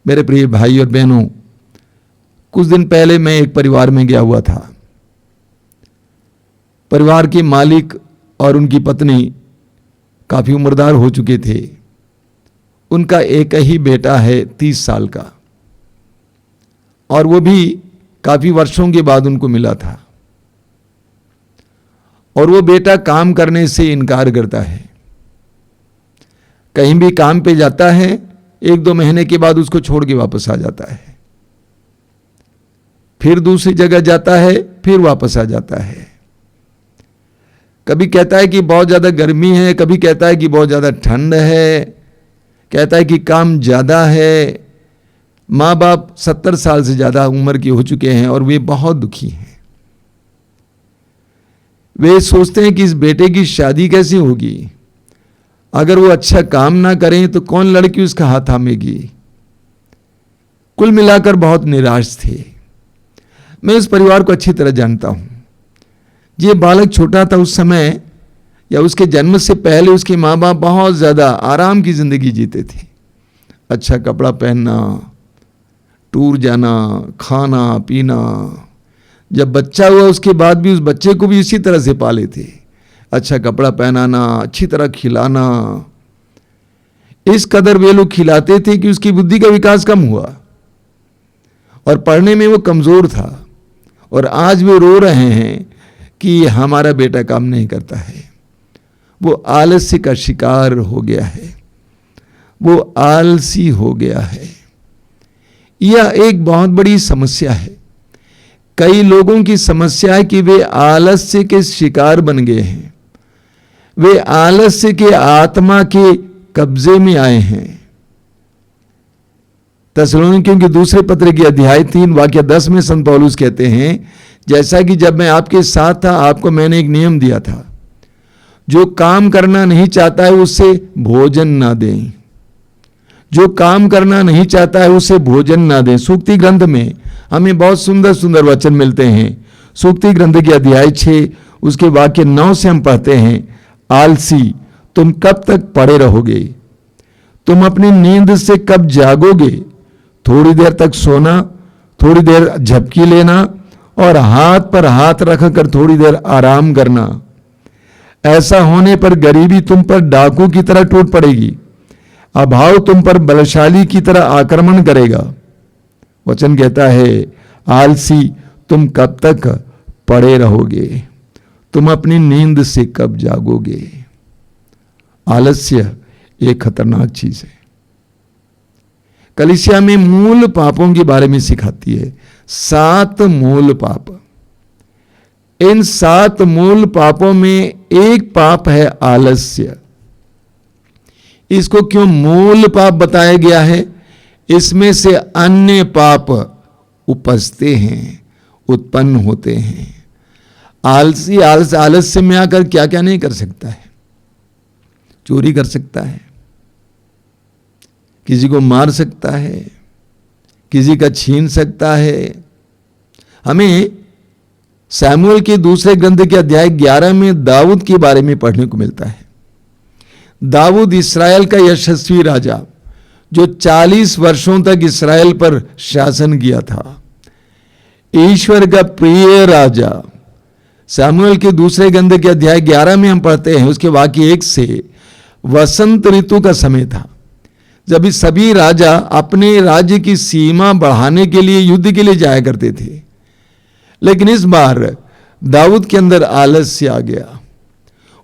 मेरे प्रिय भाई और बहनों, कुछ दिन पहले मैं एक परिवार में गया हुआ था। परिवार के मालिक और उनकी पत्नी काफी उम्रदार हो चुके थे। उनका एक ही बेटा है 30 साल का, और वो भी काफी वर्षों के बाद उनको मिला था। और वो बेटा काम करने से इनकार करता है। कहीं भी काम पे जाता है, 1-2 महीने के बाद उसको छोड़ के वापस आ जाता है। फिर दूसरी जगह जाता है, फिर वापस आ जाता है। कभी कहता है कि बहुत ज्यादा गर्मी है, कभी कहता है कि बहुत ज्यादा ठंड है, कहता है कि काम ज्यादा है। माँ बाप 70 साल से ज्यादा उम्र के हो चुके हैं और वे बहुत दुखी हैं। वे सोचते हैं कि इस बेटे की शादी कैसे होगी। अगर वो अच्छा काम ना करें तो कौन लड़की उसका हाथ थामेगी। कुल मिलाकर बहुत निराश थे। मैं इस परिवार को अच्छी तरह जानता हूं। ये बालक छोटा था उस समय, या उसके जन्म से पहले उसके माँ बाप बहुत ज्यादा आराम की जिंदगी जीते थे। अच्छा कपड़ा पहनना, टूर जाना, खाना पीना। जब बच्चा हुआ उसके बाद भी उस बच्चे को भी इसी तरह से पाले थे। अच्छा कपड़ा पहनाना, अच्छी तरह खिलाना। इस कदर वे लोग खिलाते थे कि उसकी बुद्धि का विकास कम हुआ और पढ़ने में वो कमजोर था। और आज वे रो रहे हैं कि हमारा बेटा काम नहीं करता है। वो आलस्य का शिकार हो गया है, वो आलसी हो गया है। यह एक बहुत बड़ी समस्या है। कई लोगों की समस्या है कि वे आलस्य के शिकार बन गए हैं। वे आलस्य के आत्मा के कब्जे में आए हैं। थिस्सलुनीकियों के दूसरे पत्र की अध्याय 3 वाक्य 10 में संत पौलुस कहते हैं, जैसा कि जब मैं आपके साथ था आपको मैंने एक नियम दिया था, जो काम करना नहीं चाहता है उससे भोजन ना दें। जो काम करना नहीं चाहता है उसे भोजन ना दें। सूक्ति ग्रंथ में हमें बहुत सुंदर सुंदर वचन मिलते हैं। सूक्ति ग्रंथ के अध्याय 6 उसके वाक्य 9 से हम पढ़ते हैं, आलसी तुम कब तक पड़े रहोगे? तुम अपनी नींद से कब जागोगे? थोड़ी देर तक सोना, थोड़ी देर झपकी लेना और हाथ पर हाथ रखकर थोड़ी देर आराम करना। ऐसा होने पर गरीबी तुम पर डाकू की तरह टूट पड़ेगी, अभाव तुम पर बलशाली की तरह आक्रमण करेगा। वचन कहता है, आलसी तुम कब तक पड़े रहोगे? तुम अपनी नींद से कब जागोगे? आलस्य एक खतरनाक चीज है। कलीसिया में मूल पापों के बारे में सिखाती है। 7 मूल पाप। इन 7 मूल पापों में एक पाप है आलस्य। इसको क्यों मूल पाप बताया गया है? इसमें से अन्य पाप उपजते हैं, उत्पन्न होते हैं। आलसी आलस्य में आकर क्या क्या नहीं कर सकता है। चोरी कर सकता है, किसी को मार सकता है, किसी का छीन सकता है। हमें शमूएल के दूसरे ग्रंथ के अध्याय 11 में दाऊद के बारे में पढ़ने को मिलता है। दाऊद इस्राएल का यशस्वी राजा, जो 40 वर्षों तक इस्राएल पर शासन किया था, ईश्वर का प्रिय राजा। शमूएल के दूसरे ग्रंथ के अध्याय 11 में हम पढ़ते हैं, उसके वाक्य 1 से, वसंत ऋतु का समय था जब इस सभी राजा अपने राज्य की सीमा बढ़ाने के लिए युद्ध के लिए जाया करते थे। लेकिन इस बार दाऊद के अंदर आलस्य आ गया।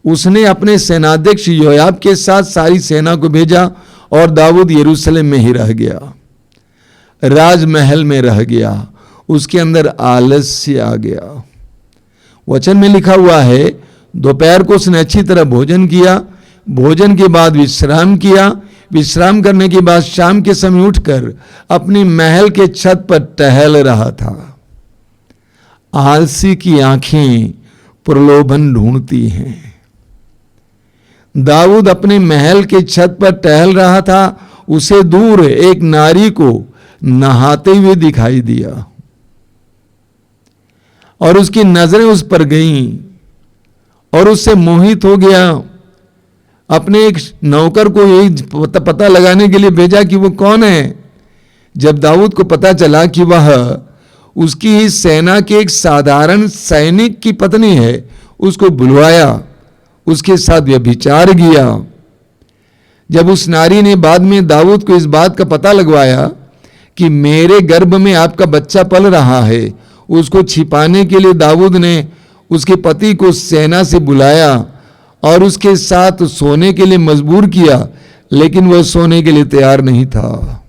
उसने अपने सेनाध्यक्ष योआब के साथ सारी सेना को भेजा और दाऊद यरूशलेम में ही रह गया, राजमहल में रह गया। उसके अंदर आलस्य आ गया। वचन में लिखा हुआ है, दोपहर को उसने अच्छी तरह भोजन किया, भोजन के बाद विश्राम किया, विश्राम करने के बाद शाम के समय उठकर अपनी महल के छत पर टहल रहा था। आलसी की आंखें प्रलोभन ढूंढती हैं। दाऊद अपने महल के छत पर टहल रहा था। उसे दूर एक नारी को नहाते हुए दिखाई दिया और उसकी नजरें उस पर गईं और उससे मोहित हो गया। अपने एक नौकर को यही पता लगाने के लिए भेजा कि वो कौन है। जब दाऊद को पता चला कि वह उसकी ही सेना के एक साधारण सैनिक की पत्नी है, उसको बुलवाया, उसके साथ व्यभिचार किया। जब उस नारी ने बाद में दाऊद को इस बात का पता लगवाया कि मेरे गर्भ में आपका बच्चा पल रहा है, उसको छिपाने के लिए दाऊद ने उसके पति को सेना से बुलाया और उसके साथ सोने के लिए मजबूर किया, लेकिन वह सोने के लिए तैयार नहीं था।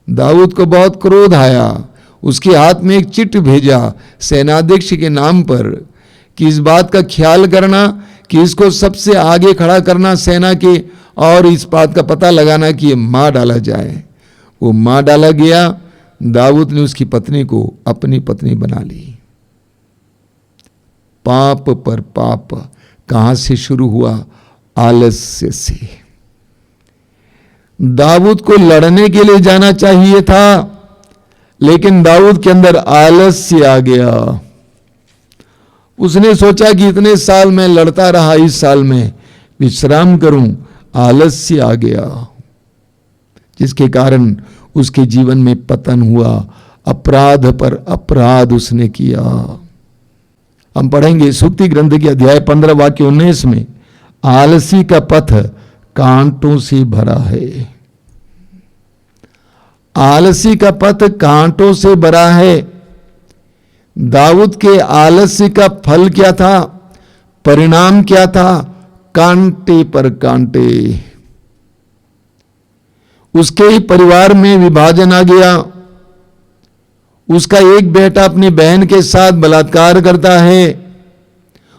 दाऊद को बहुत क्रोध आया, उसके हाथ में एक चिट्ठी भेजा सेनाध्यक्ष के नाम पर कि इस बात का ख्याल करना कि इसको सबसे आगे खड़ा करना सेना के, और इस बात का पता लगाना कि ये मार डाला जाए। वो मार डाला गया। दाऊद ने उसकी पत्नी को अपनी पत्नी बना ली। पाप पर पाप कहां से शुरू हुआ? आलस्य से। दाऊद को लड़ने के लिए जाना चाहिए था, लेकिन दाऊद के अंदर आलस्य आ गया। उसने सोचा कि इतने साल मैं लड़ता रहा, इस साल में विश्राम करूं। आलस्य आ गया, जिसके कारण उसके जीवन में पतन हुआ। अपराध पर अपराध उसने किया। हम पढ़ेंगे सूक्ति ग्रंथ के अध्याय 15 वाक्य 19 में, आलसी का पथ कांटों से भरा है। आलसी का पथ कांटों से भरा है। दाऊद के आलस्य का फल क्या था? परिणाम क्या था? कांटे पर कांटे। उसके ही परिवार में विभाजन आ गया। उसका एक बेटा अपनी बहन के साथ बलात्कार करता है,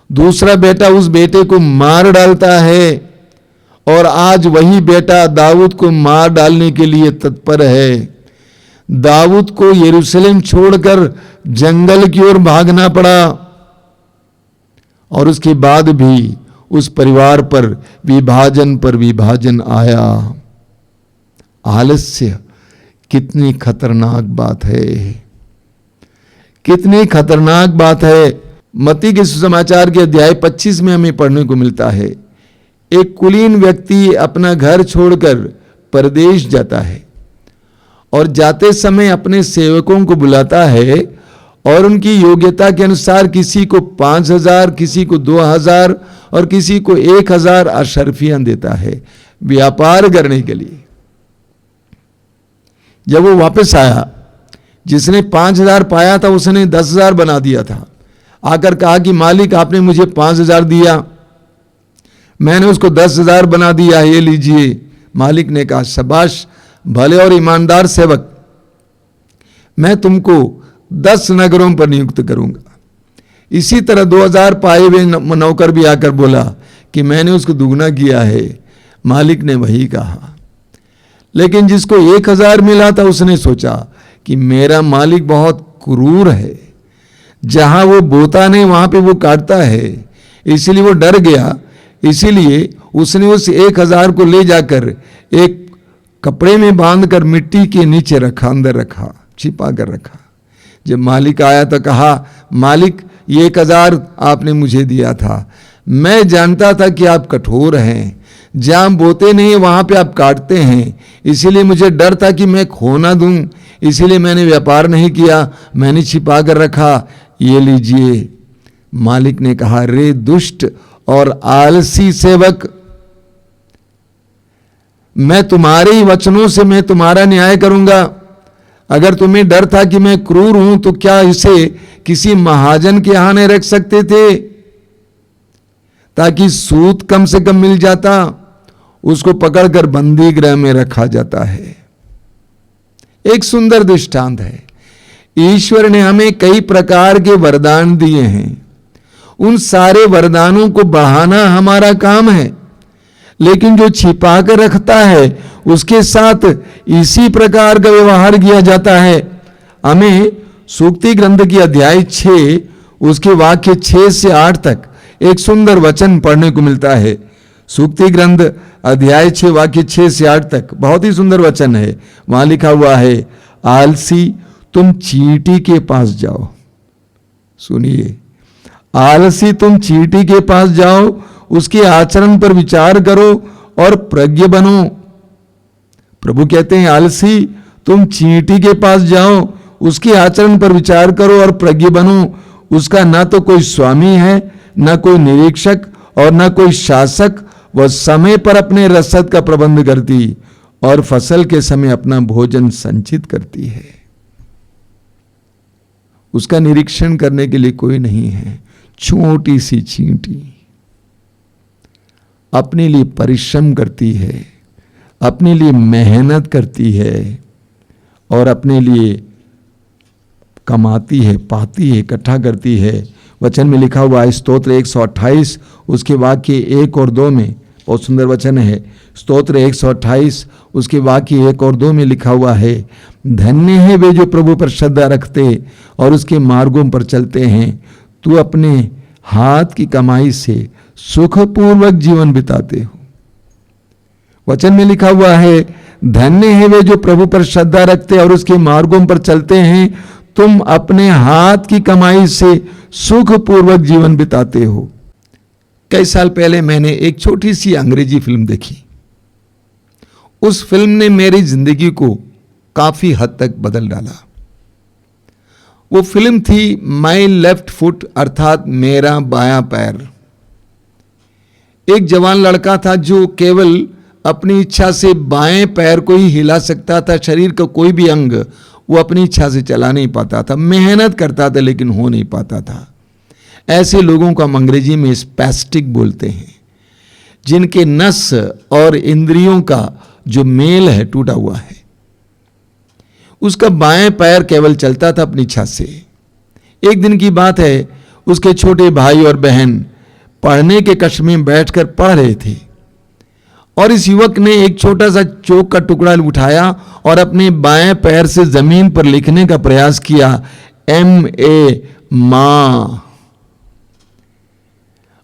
दूसरा बेटा उस बेटे को मार डालता है, और आज वही बेटा दाऊद को मार डालने के लिए तत्पर है। दाऊद को यरूशलेम छोड़कर जंगल की ओर भागना पड़ा, और उसके बाद भी उस परिवार पर विभाजन आया। आलस्य कितनी खतरनाक बात है, कितनी खतरनाक बात है। मत्ती के सुसमाचार के अध्याय 25 में हमें पढ़ने को मिलता है, एक कुलीन व्यक्ति अपना घर छोड़कर परदेश जाता है और जाते समय अपने सेवकों को बुलाता है और उनकी योग्यता के अनुसार किसी को 5,000, किसी को 2,000 और किसी को 1,000 अशर्फियां देता है व्यापार करने के लिए। जब वो वापस आया, जिसने 5,000 पाया था उसने 10,000 बना दिया था। आकर कहा कि मालिक आपने मुझे 5,000 दिया, मैंने उसको 10,000 बना दिया, ये लीजिए। मालिक ने कहा शाबाश भले और ईमानदार सेवक, मैं तुमको 10 नगरों पर नियुक्त करूंगा। इसी तरह 2,000 पाए हुए नौकर भी आकर बोला कि मैंने उसको दुगना किया है। मालिक ने वही कहा। लेकिन जिसको 1,000 मिला था उसने सोचा कि मेरा मालिक बहुत क्रूर है, जहां वो बोता नहीं वहां पे वो काटता है, इसीलिए वो डर गया। इसीलिए उसने उस 1,000 को ले जाकर एक कपड़े में बांधकर मिट्टी के नीचे रखा, अंदर रखा, छिपा कर रखा। जब मालिक आया तो कहा मालिक ये 1,000 आपने मुझे दिया था, मैं जानता था कि आप कठोर हैं, जहां बोते नहीं वहां पे आप काटते हैं, इसीलिए मुझे डर था कि मैं खो ना दूं, इसीलिए मैंने व्यापार नहीं किया, मैंने छिपा कर रखा, ये लीजिए। मालिक ने कहा रे दुष्ट और आलसी सेवक, मैं तुम्हारे ही वचनों से मैं तुम्हारा न्याय करूंगा। अगर तुम्हें डर था कि मैं क्रूर हूं तो क्या इसे किसी महाजन के यहां नहीं रख सकते थे, ताकि सूद कम से कम मिल जाता। उसको पकड़कर बंदी गृह में रखा जाता है। एक सुंदर दृष्टांत है। ईश्वर ने हमें कई प्रकार के वरदान दिए हैं, उन सारे वरदानों को बढ़ाना हमारा काम है, लेकिन जो छिपा कर रखता है उसके साथ इसी प्रकार का व्यवहार किया जाता है। हमें सूक्ति ग्रंथ की अध्याय 6 उसके वाक्य 6 से 8 तक एक सुंदर वचन पढ़ने को मिलता है। सूक्ति ग्रंथ अध्याय 6 वाक्य 6 से 8 तक बहुत ही सुंदर वचन है। वहां लिखा हुआ है, आलसी तुम चींटी के पास जाओ। सुनिए, आलसी तुम चींटी के पास जाओ, उसके आचरण पर विचार करो और प्रज्ञ बनो। प्रभु कहते हैं आलसी तुम चींटी के पास जाओ, उसके आचरण पर विचार करो और प्रज्ञ बनो। उसका ना तो कोई स्वामी है, ना कोई निरीक्षक और ना कोई शासक। वह समय पर अपने रसद का प्रबंध करती और फसल के समय अपना भोजन संचित करती है। उसका निरीक्षण करने के लिए कोई नहीं है। छोटी सी चींटी अपने लिए परिश्रम करती है, अपने लिए मेहनत करती है और अपने लिए कमाती है, पाती है, इकट्ठा करती है। वचन में लिखा हुआ है, स्तोत्र 128 उसके वाक्य 1 और 2 में, बहुत सुंदर वचन है। स्तोत्र 128 उसके वाक्य 1 और 2 में लिखा हुआ है, धन्य है वे जो प्रभु पर श्रद्धा रखते और उसके मार्गों पर चलते हैं। तू अपने हाथ की कमाई से सुखपूर्वक जीवन बिताते हो। वचन में लिखा हुआ है, धन्य है वे जो प्रभु पर श्रद्धा रखते और उसके मार्गों पर चलते हैं। तुम अपने हाथ की कमाई से सुखपूर्वक जीवन बिताते हो। कई साल पहले मैंने एक छोटी सी अंग्रेजी फिल्म देखी। उस फिल्म ने मेरी जिंदगी को काफी हद तक बदल डाला। वो फिल्म थी माई लेफ्ट फुट, अर्थात मेरा बायां पैर। एक जवान लड़का था जो केवल अपनी इच्छा से बाएं पैर को ही हिला सकता था। शरीर का कोई भी अंग वो अपनी इच्छा से चला नहीं पाता था। मेहनत करता था लेकिन हो नहीं पाता था। ऐसे लोगों को हम अंग्रेजी में स्पैस्टिक बोलते हैं, जिनके नस और इंद्रियों का जो मेल है टूटा हुआ है। उसका बाएं पैर केवल चलता था अपनी इच्छा से। एक दिन की बात है, उसके छोटे भाई और बहन पढ़ने के कक्ष में बैठकर पढ़ रहे थे और इस युवक ने एक छोटा सा चौक का टुकड़ा उठाया और अपने बाएं पैर से जमीन पर लिखने का प्रयास किया, MA मां।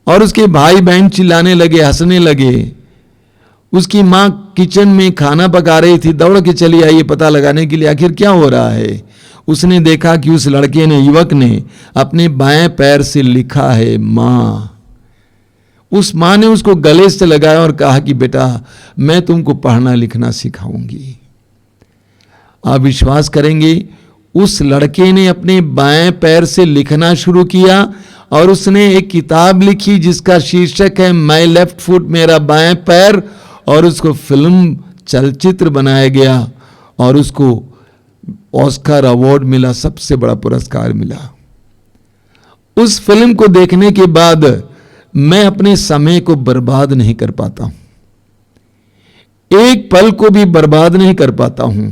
और उसके भाई बहन चिल्लाने लगे, हंसने लगे। उसकी मां किचन में खाना पका रही थी, दौड़ के चली आई पता लगाने के लिए आखिर क्या हो रहा है। उसने देखा कि उस लड़के ने, युवक ने अपने बाएं पैर से लिखा है मां। उस मां ने उसको गले से लगाया और कहा कि बेटा मैं तुमको पढ़ना लिखना सिखाऊंगी। आप विश्वास करेंगे, उस लड़के ने अपने बाएं पैर से लिखना शुरू किया और उसने एक किताब लिखी जिसका शीर्षक है माई लेफ्ट फुट, मेरा बाएं पैर। और उसको फिल्म चलचित्र बनाया गया और उसको ऑस्कर अवार्ड मिला, सबसे बड़ा पुरस्कार मिला। उस फिल्म को देखने के बाद मैं अपने समय को बर्बाद नहीं कर पाता हूं, एक पल को भी बर्बाद नहीं कर पाता हूं।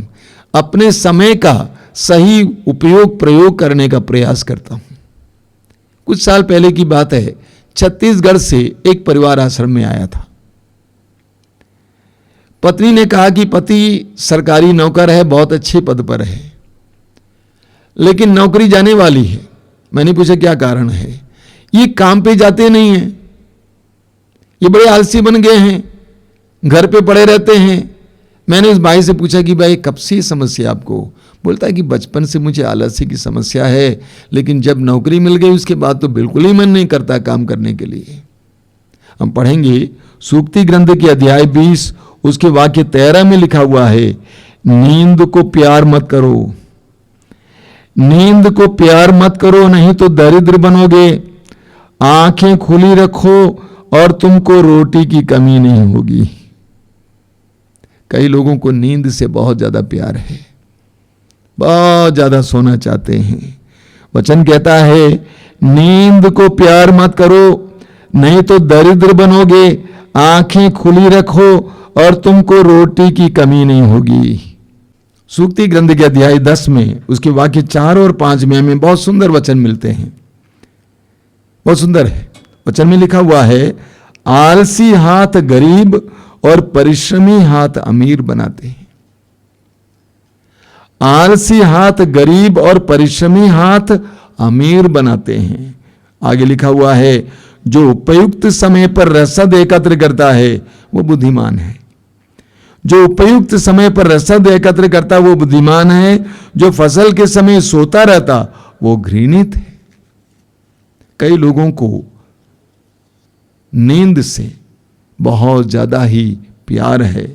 अपने समय का सही उपयोग प्रयोग करने का प्रयास करता हूं। कुछ साल पहले की बात है, छत्तीसगढ़ से एक परिवार आश्रम में आया था। पत्नी ने कहा कि पति सरकारी नौकर है, बहुत अच्छे पद पर है, लेकिन नौकरी जाने वाली है। मैंने पूछा क्या कारण है। ये काम पे जाते नहीं हैं, ये बड़े आलसी बन गए हैं, घर पे पड़े रहते हैं। मैंने उस भाई से पूछा कि भाई कब से समस्या आपको। बोलता है कि बचपन से मुझे आलस्य की समस्या है, लेकिन जब नौकरी मिल गई उसके बाद तो बिल्कुल ही मन नहीं करता काम करने के लिए। हम पढ़ेंगे सूक्ति ग्रंथ के अध्याय 20 उसके वाक्य 13 में लिखा हुआ है, नींद को प्यार मत करो, नींद को प्यार मत करो नहीं तो दरिद्र बनोगे। आंखें खुली रखो और तुमको रोटी की कमी नहीं होगी। कई लोगों को नींद से बहुत ज्यादा प्यार है, बहुत ज्यादा सोना चाहते हैं। वचन कहता है नींद को प्यार मत करो नहीं तो दरिद्र बनोगे। आंखें खुली रखो और तुमको रोटी की कमी नहीं होगी। सूक्ति ग्रंथ के अध्याय 10 में उसके वाक्य 4 और 5 में हमें बहुत सुंदर वचन मिलते हैं। बहुत सुंदर है। वचन में लिखा हुआ है, आलसी हाथ गरीब और परिश्रमी हाथ अमीर बनाते हैं। आलसी हाथ गरीब और परिश्रमी हाथ अमीर बनाते हैं। आगे लिखा हुआ है, जो उपयुक्त समय पर रसद एकत्र करता है वो बुद्धिमान है। जो उपयुक्त समय पर रसद एकत्र करता वो बुद्धिमान है। जो फसल के समय सोता रहता वो घृणित है। कई लोगों को नींद से बहुत ज्यादा ही प्यार है,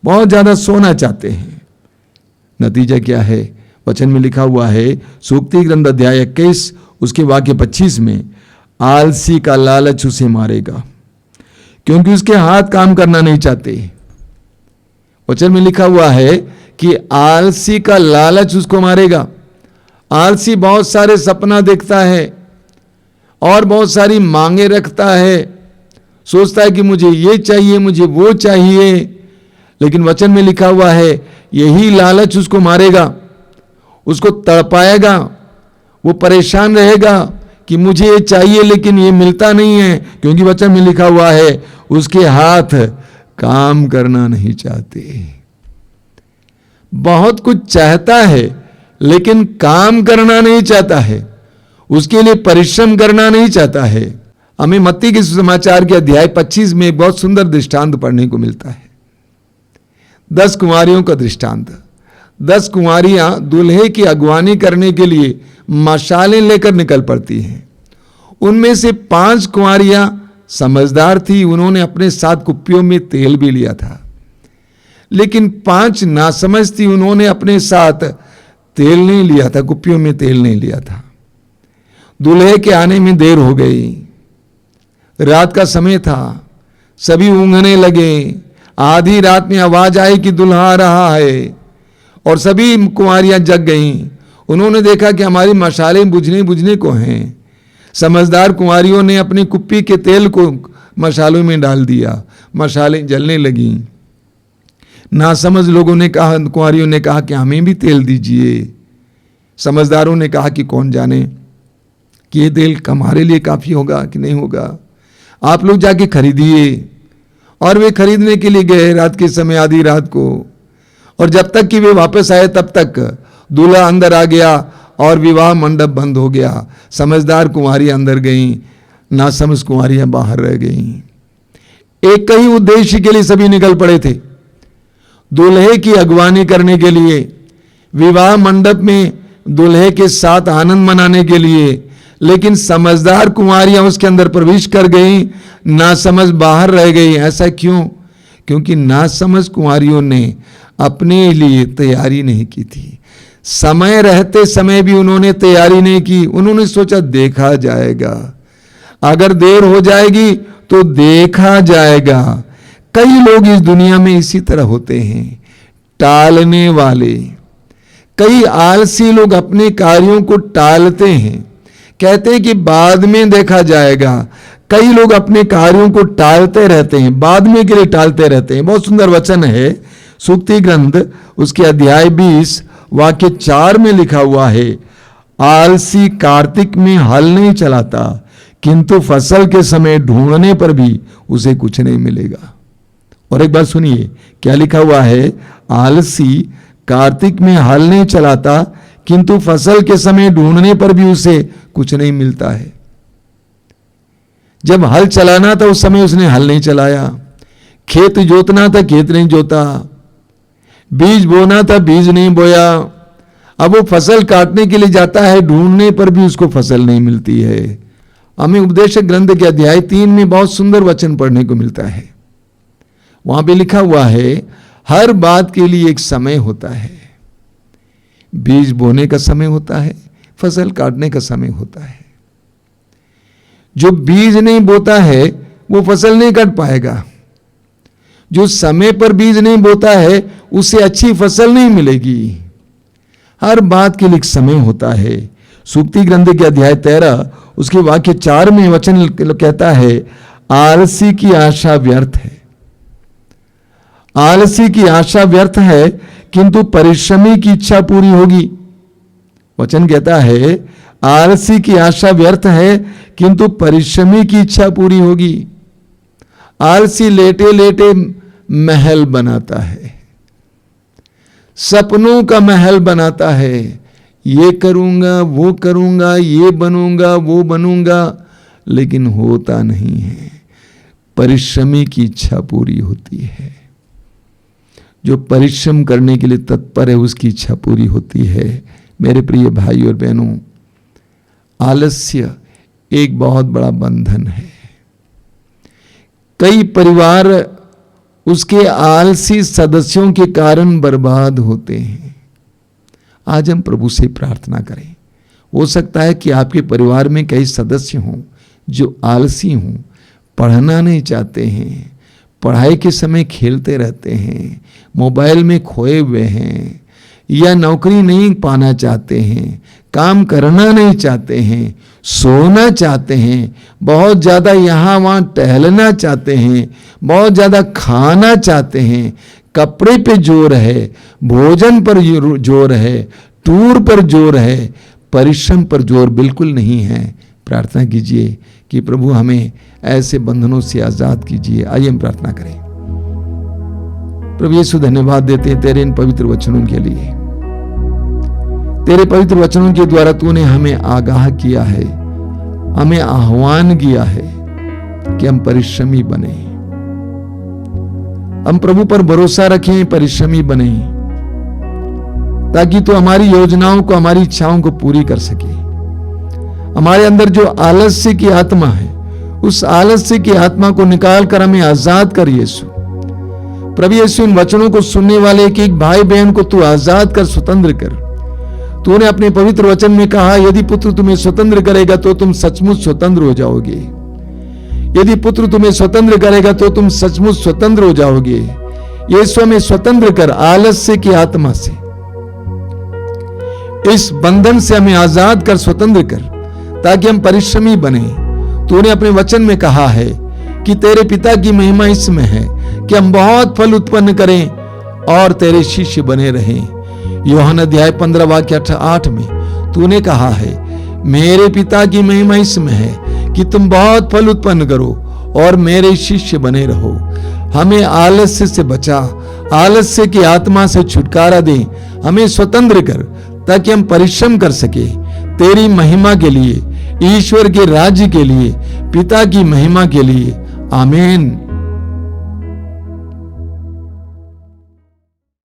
बहुत ज्यादा सोना चाहते हैं। नतीजा क्या है? वचन में लिखा हुआ है, सूक्ति ग्रंथ अध्याय 21 उसके वाक्य 25 में, आलसी का लालच उसे मारेगा क्योंकि उसके हाथ काम करना नहीं चाहते। वचन में लिखा हुआ है कि आलसी का लालच उसको मारेगा। आलसी बहुत सारे सपना देखता है और बहुत सारी मांगे रखता है, सोचता है कि मुझे ये चाहिए, मुझे वो चाहिए, लेकिन वचन में लिखा हुआ है यही लालच उसको मारेगा, उसको तड़पाएगा, वो परेशान रहेगा कि मुझे ये चाहिए लेकिन ये मिलता नहीं है, क्योंकि वचन में लिखा हुआ है उसके हाथ काम करना नहीं चाहते। बहुत कुछ चाहता है लेकिन काम करना नहीं चाहता है, उसके लिए परिश्रम करना नहीं चाहता है। हमें मत्ती के सुसमाचार के अध्याय 25 में एक बहुत सुंदर दृष्टांत पढ़ने को मिलता है, 10 कुंवारियों का दृष्टांत। 10 कुंवारियां दूल्हे की अगवानी करने के लिए मशालें लेकर निकल पड़ती हैं। उनमें से 5 कुंवारियां समझदार थी, उन्होंने अपने साथ कुप्पियों में तेल भी लिया था, लेकिन 5 नासमझ थी, उन्होंने अपने साथ तेल नहीं लिया था, कुप्पियों में तेल नहीं लिया था। दूल्हे के आने में देर हो गई, रात का समय था, सभी ऊँघने लगे। आधी रात में आवाज आई कि दूल्हा आ रहा है और सभी कुंवारियां जग गईं। उन्होंने देखा कि हमारी मशालें बुझने को हैं। समझदार कुंवारियों ने अपनी कुप्पी के तेल को मशालों में डाल दिया, मशालें जलने लगीं। नासमझ लोगों ने कहा, कुंवारियों ने कहा कि हमें भी तेल दीजिए। समझदारों ने कहा कि कौन जाने कि ये तेल हमारे लिए काफ़ी होगा कि नहीं होगा, आप लोग जाके खरीदिए। और वे खरीदने के लिए गए रात के समय, आधी रात को, और जब तक कि वे वापस आए तब तक दूल्हा अंदर आ गया और विवाह मंडप बंद हो गया। समझदार कुंवारियां अंदर गईं, नासमझ कुंवारियां बाहर रह गईं। एक ही उद्देश्य के लिए सभी निकल पड़े थे, दूल्हे की अगवानी करने के लिए, विवाह मंडप में दूल्हे के साथ आनंद मनाने के लिए। लेकिन समझदार कुंवारियां उसके अंदर प्रवेश कर गईं, नासमझ बाहर रह गई। ऐसा क्यों? क्योंकि नासमझ कुंवारियों ने अपने लिए तैयारी नहीं की थी। समय रहते समय भी उन्होंने तैयारी नहीं की। उन्होंने सोचा देखा जाएगा, अगर देर हो जाएगी तो देखा जाएगा। कई लोग इस दुनिया में इसी तरह होते हैं, टालने वाले। कई आलसी लोग अपने कार्यों को टालते हैं, कहते हैं कि बाद में देखा जाएगा। कई लोग अपने कार्यों को टालते रहते हैं, बाद में के लिए टालते रहते हैं। बहुत सुंदर वचन है, सूक्ति ग्रंथ उसके अध्याय 20 वाक्य 4 में लिखा हुआ है, आलसी कार्तिक में हल नहीं चलाता, किंतु फसल के समय ढूंढने पर भी उसे कुछ नहीं मिलेगा। और एक बार सुनिए क्या लिखा हुआ है, आलसी कार्तिक में हल नहीं चलाता, किंतु फसल के समय ढूंढने पर भी उसे कुछ नहीं मिलता है। जब हल चलाना था उस समय उसने हल नहीं चलाया, खेत जोतना था खेत नहीं जोता, बीज बोना था बीज नहीं बोया। अब वो फसल काटने के लिए जाता है, ढूंढने पर भी उसको फसल नहीं मिलती है। हमें उपदेशक ग्रंथ के अध्याय 3 में बहुत सुंदर वचन पढ़ने को मिलता है। वहां पे लिखा हुआ है, हर बात के लिए एक समय होता है। बीज बोने का समय होता है, फसल काटने का समय होता है। जो बीज नहीं बोता है वो फसल नहीं काट पाएगा। जो समय पर बीज नहीं बोता है उसे अच्छी फसल नहीं मिलेगी। हर बात के लिए एक समय होता है। सूक्ति ग्रंथ के अध्याय 13 उसके वाक्य 4 में वचन कहता है, आलसी की आशा व्यर्थ है। आलसी की आशा व्यर्थ है, किंतु परिश्रमी की इच्छा पूरी होगी। वचन कहता है, आलसी की आशा व्यर्थ है, किंतु परिश्रमी की इच्छा पूरी होगी। आलसी लेटे लेटे महल बनाता है, सपनों का महल बनाता है, ये करूंगा वो करूंगा, ये बनूंगा वो बनूंगा, लेकिन होता नहीं है। परिश्रमी की इच्छा पूरी होती है। जो परिश्रम करने के लिए तत्पर है उसकी इच्छा पूरी होती है। मेरे प्रिय भाई और बहनों, आलस्य एक बहुत बड़ा बंधन है। कई परिवार उसके आलसी सदस्यों के कारण बर्बाद होते हैं। आज हम प्रभु से प्रार्थना करें। हो सकता है कि आपके परिवार में कई सदस्य हों जो आलसी हों, पढ़ना नहीं चाहते हैं, पढ़ाई के समय खेलते रहते हैं, मोबाइल में खोए हुए हैं, या नौकरी नहीं पाना चाहते हैं, काम करना नहीं चाहते हैं, सोना चाहते हैं, बहुत ज़्यादा यहाँ वहाँ टहलना चाहते हैं, बहुत ज़्यादा खाना चाहते हैं, कपड़े पे जोर है, भोजन पर जोर है, टूर पर जोर है, परिश्रम पर जोर बिल्कुल नहीं है। प्रार्थना कीजिए कि प्रभु हमें ऐसे बंधनों से आजाद कीजिए। आइए हम प्रार्थना करें। प्रभु यीशु, धन्यवाद देते हैं तेरे इन पवित्र वचनों के लिए। तेरे पवित्र वचनों के द्वारा तूने हमें आगाह किया है, हमें आह्वान किया है कि हम परिश्रमी बने, हम प्रभु पर भरोसा रखें, परिश्रमी बने, ताकि तू हमारी योजनाओं को, हमारी इच्छाओं को पूरी कर सके। हमारे अंदर जो आलस्य की आत्मा है, उस आलस्य की आत्मा को निकाल कर हमें आजाद कर यीशु। प्रभु यीशु, इन वचनों को सुनने वाले एक एक भाई बहन को तू आजाद कर, स्वतंत्र कर। तूने अपने पवित्र वचन में कहा, यदि पुत्र तुम्हें स्वतंत्र करेगा तो तुम सचमुच स्वतंत्र हो जाओगे। यदि पुत्र तुम्हें स्वतंत्र करेगा तो तुम सचमुच स्वतंत्र हो जाओगे। यीशु, हमें स्वतंत्र कर आलस्य की आत्मा से, इस बंधन से हमें आजाद कर, स्वतंत्र कर, ताकि हम परिश्रमी बने। तूने अपने वचन में कहा है कि तेरे पिता की महिमा इसमें है कि हम बहुत फल उत्पन्न करें और तेरे शिष्य बने रहें। यूहन्ना अध्याय 15 वाक्य 8 में तूने कहा है, मेरे पिता की महिमा इसमें है कि तुम बहुत फल उत्पन्न करो और मेरे शिष्य बने रहो। हमें आलस्य से बचा, आलस्य की आत्मा से छुटकारा दे, हमें स्वतंत्र कर, ताकि हम परिश्रम कर सके तेरी महिमा के लिए, ईश्वर के राज्य के लिए, पिता की महिमा के लिए। आमीन।